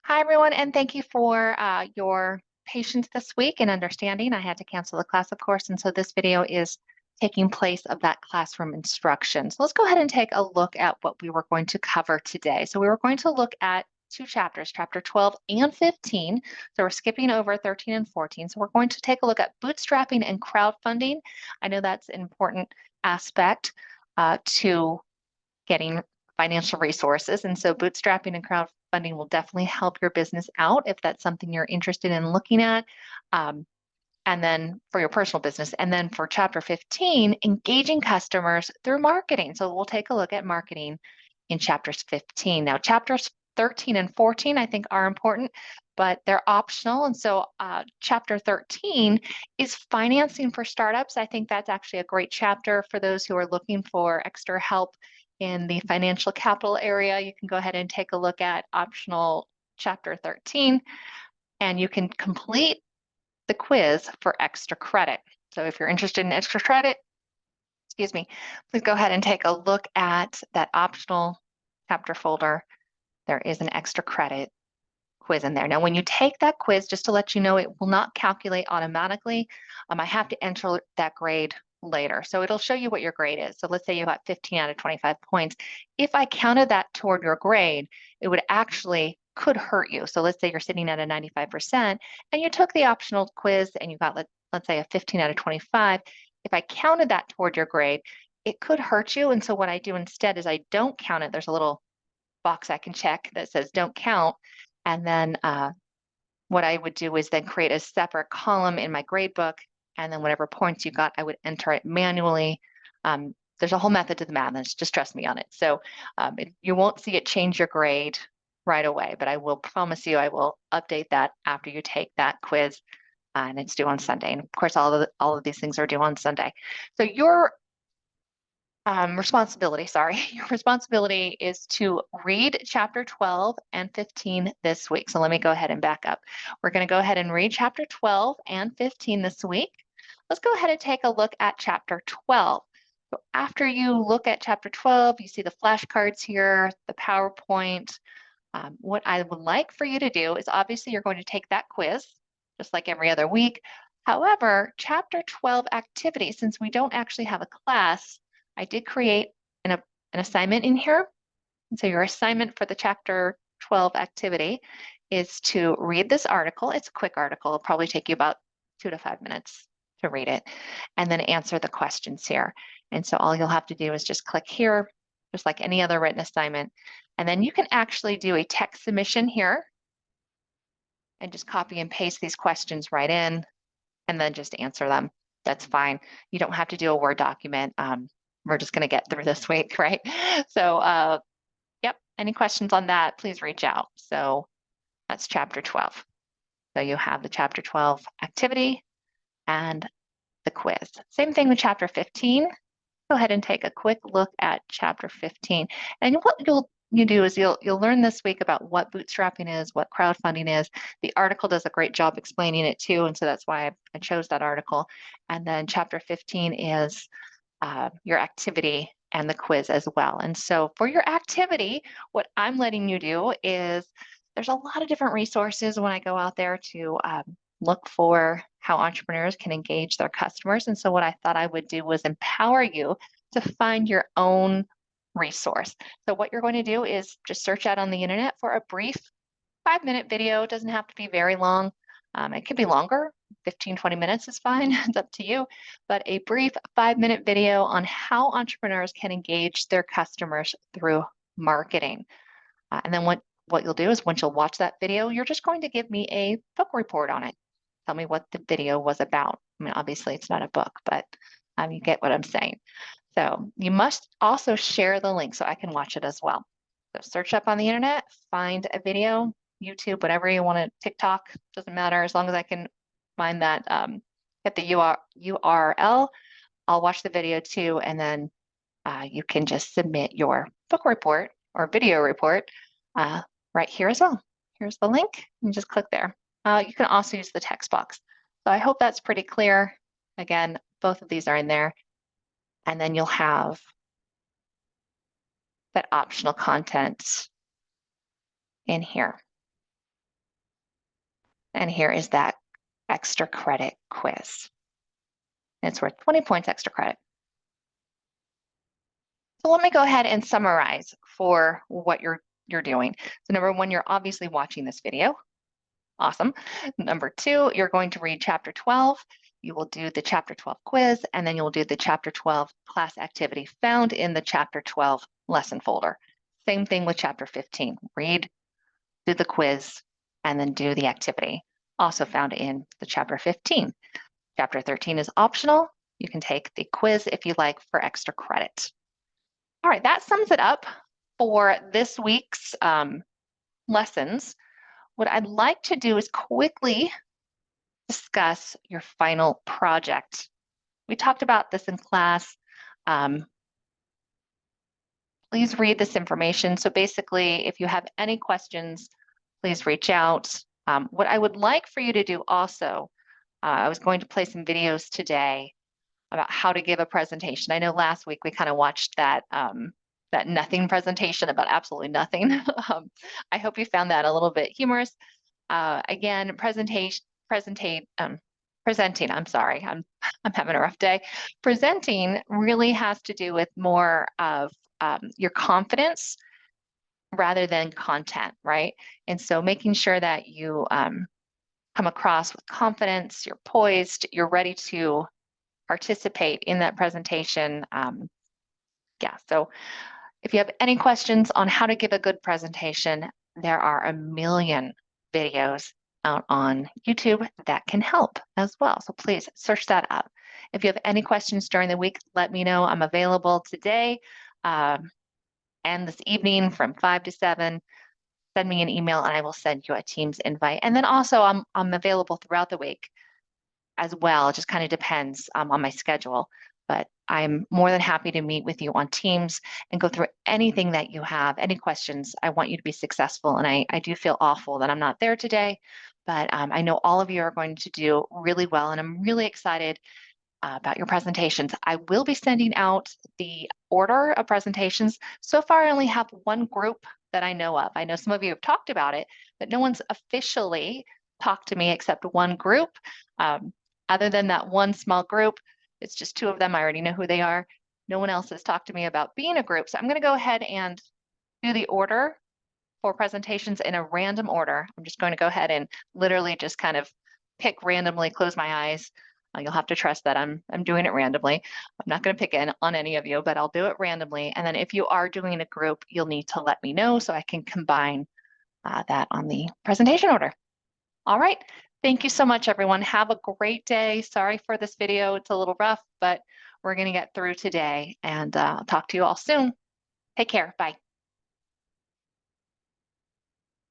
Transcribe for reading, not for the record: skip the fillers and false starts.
Hi, everyone, and thank you for your patience this week and understanding. I had to cancel the class, of course, and so this video is taking place of that classroom instruction. So let's go ahead and take a look at what we were going to cover today. So we were going to look at two chapters, chapter 12 and 15. So we're skipping over 13 and 14. So we're going to take a look at bootstrapping and crowdfunding. I know that's an important aspect to getting financial resources. And so bootstrapping and crowdfunding will definitely help your business out if that's something you're interested in looking at. And then for your personal business. And then for chapter 15, engaging customers through marketing. So we'll take a look at marketing in chapters 15. Now, chapters 13 and 14, I think, are important, but they're optional. And so chapter 13 is financing for startups. I think that's actually a great chapter for those who are looking for extra help in the financial capital area. You can go ahead and take a look at optional chapter 13, and you can complete the quiz for extra credit. So if you're interested in extra credit, excuse me, please go ahead and take a look at that optional chapter folder. There is an extra credit quiz in there. Now, when you take that quiz, just to let you know, it will not calculate automatically. I have to enter that grade later. So it'll show you what your grade is. So let's say you got 15 out of 25 points. If I counted that toward your grade, it would actually could hurt you. So let's say you're sitting at a 95% and you took the optional quiz and you got, let's say, a 15 out of 25. If I counted that toward your grade, it could hurt you. And so what I do instead is I don't count it. There's a little box I can check that says don't count. And then what I would do is then create a separate column in my grade book. And then whatever points you got, I would enter it manually. There's a whole method to the madness, just trust me on it. So you won't see it change your grade right away, but I will promise you I will update that after you take that quiz, and it's due on Sunday. And of course, all of these things are due on Sunday. So your responsibility is to read chapter 12 and 15 this week. So let me go ahead and back up. We're going to go ahead and read chapter 12 and 15 this week. Let's go ahead and take a look at chapter 12. So after you look at chapter 12, you see the flashcards here, the PowerPoint. What I would like for you to do is obviously you're going to take that quiz just like every other week. However, chapter 12 activity, since we don't actually have a class, I did create an assignment in here. And so your assignment for the chapter 12 activity is to read this article. It's a quick article. It'll probably take you about 2 to 5 minutes to read it, and then answer the questions here. And so all you'll have to do is just click here, just like any other written assignment. And then you can actually do a text submission here and just copy and paste these questions right in and then just answer them. That's fine. You don't have to do a Word document. We're just going to get through this week, right? So, yep, any questions on that, please reach out. So that's chapter 12. So you have the chapter 12 activity and the quiz. Same thing with chapter 15. Go ahead and take a quick look at chapter 15. And what you do is you'll learn this week about what bootstrapping is, what crowdfunding is. The article does a great job explaining it too, and so that's why I chose that article. And then chapter 15 is your activity and the quiz as well. And so for your activity, what I'm letting you do is there's a lot of different resources when I go out there to look for how entrepreneurs can engage their customers. And so what I thought I would do was empower you to find your own resource. So what you're going to do is just search out on the internet for a brief 5-minute video. It doesn't have to be very long. It could be longer. 15, 20 minutes is fine. It's up to you. But a brief 5-minute video on how entrepreneurs can engage their customers through marketing. And then what you'll do is once you'll watch that video, you're just going to give me a book report on it. Tell me what the video was about. I mean, obviously it's not a book, but you get what I'm saying. So you must also share the link so I can watch it as well. So search up on the internet, find a video, YouTube, whatever you want to, TikTok, doesn't matter, as long as I can find that, get the URL, I'll watch the video too, and then you can just submit your book report or video report right here as well. Here's the link, and just click there. You can also use the text box. So I hope that's pretty clear. Again, both of these are in there. And then you'll have that optional content in here. And here is that extra credit quiz. It's worth 20 points extra credit. So let me go ahead and summarize for what you're doing. So number one, you're obviously watching this video. Awesome. Number two, you're going to read chapter 12. You will do the chapter 12 quiz, and then you'll do the chapter 12 class activity found in the chapter 12 lesson folder. Same thing with chapter 15. Read, do the quiz, and then do the activity, also found in the chapter 15. Chapter 13 is optional. You can take the quiz if you like for extra credit. All right, that sums it up for this week's lessons. What I'd like to do is quickly discuss your final project. We talked about this in class. Please read this information. So basically, if you have any questions, please reach out. What I would like for you to do also, I was going to play some videos today about how to give a presentation. I know last week we kind of watched that that nothing presentation about absolutely nothing. I hope you found that a little bit humorous. Again, presenting, I'm sorry, I'm having a rough day. Presenting really has to do with more of your confidence rather than content, right? And so making sure that you come across with confidence, you're poised, you're ready to participate in that presentation. Yeah, so if you have any questions on how to give a good presentation, there are a million videos out on YouTube that can help as well. So please search that up. If you have any questions during the week, let me know. I'm available today and this evening from 5 to 7. Send me an email and I will send you a Teams invite. And then also I'm available throughout the week as well. It just kind of depends on my schedule. But I'm more than happy to meet with you on Teams and go through anything that you have, any questions. I want you to be successful. And I do feel awful that I'm not there today, but I know all of you are going to do really well. And I'm really excited about your presentations. I will be sending out the order of presentations. So far, I only have one group that I know of. I know some of you have talked about it, but no one's officially talked to me except one group. Other than that one small group, it's just two of them. I already know who they are. No one else has talked to me about being a group. So I'm going to go ahead and do the order for presentations in a random order. I'm just going to go ahead and literally just kind of pick randomly, close my eyes. You'll have to trust that I'm doing it randomly. I'm not going to pick on any of you, but I'll do it randomly. And then if you are doing a group, you'll need to let me know so I can combine that on the presentation order. All right. Thank you so much, everyone. Have a great day. Sorry for this video. It's a little rough, but we're going to get through today, and I'll talk to you all soon. Take care. Bye.